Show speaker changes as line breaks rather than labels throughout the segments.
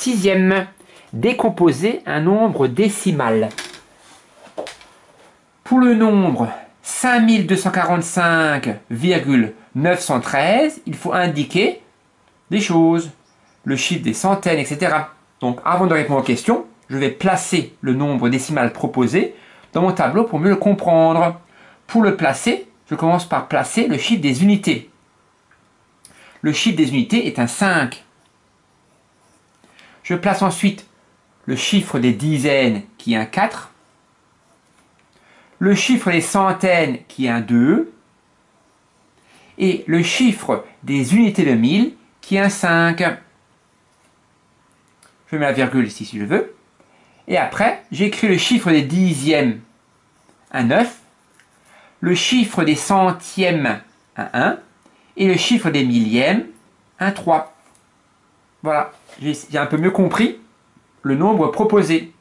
Sixième, décomposer un nombre décimal. Pour le nombre 5245,913, il faut indiquer des choses, le chiffre des centaines, etc. Donc avant de répondre aux questions, je vais placer le nombre décimal proposé dans mon tableau pour mieux le comprendre. Pour le placer, je commence par placer le chiffre des unités. Le chiffre des unités est un 5. Je place ensuite le chiffre des dizaines qui est un 4. Le chiffre des centaines qui est un 2. Et le chiffre des unités de 1000 qui est un 5. Je mets la virgule ici si je veux. Et après, j'écris le chiffre des dixièmes, un 9. Le chiffre des centièmes, un 1. Et le chiffre des millièmes, un 3. Voilà, j'ai un peu mieux compris le nombre proposé.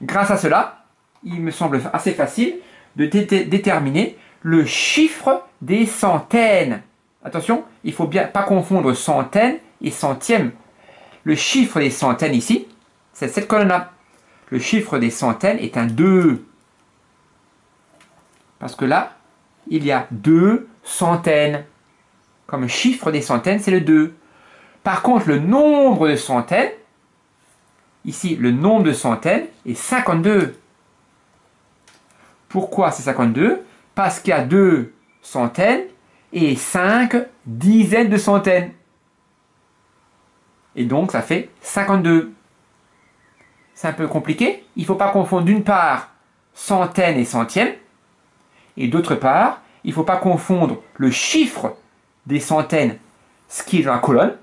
Grâce à cela, il me semble assez facile de déterminer le chiffre des centaines. Attention, il ne faut bien pas confondre centaines et centièmes. Le chiffre des centaines ici, c'est cette colonne-là. Le chiffre des centaines est un 2. Parce que là, il y a 2 centaines. Comme chiffre des centaines, c'est le 2. Par contre, le nombre de centaines, ici, le nombre de centaines est 52. Pourquoi c'est 52? Parce qu'il y a 2 centaines et 5 dizaines de centaines. Et donc, ça fait 52. C'est un peu compliqué. Il ne faut pas confondre d'une part centaines et centièmes. Et d'autre part, il ne faut pas confondre le chiffre des centaines, ce qui est dans la colonne,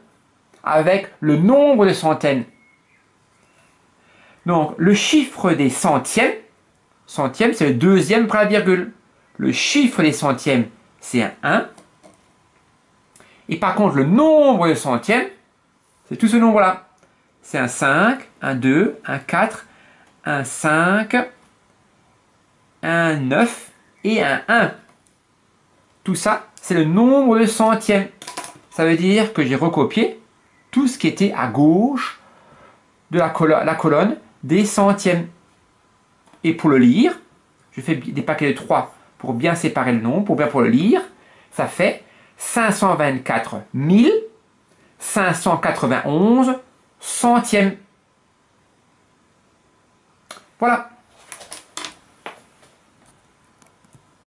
avec le nombre de centaines. Donc, le chiffre des centièmes, centième, c'est le deuxième après la virgule. Le chiffre des centièmes, c'est un 1. Et par contre, le nombre de centièmes, c'est tout ce nombre-là. C'est un 5, un 2, un 4, un 5, un 9 et un 1. Tout ça, c'est le nombre de centièmes. Ça veut dire que j'ai recopié tout ce qui était à gauche de la colonne des centièmes. Et pour le lire, je fais des paquets de 3 pour bien séparer le nombre, pour le lire. Ça fait 524 591 centièmes. Voilà.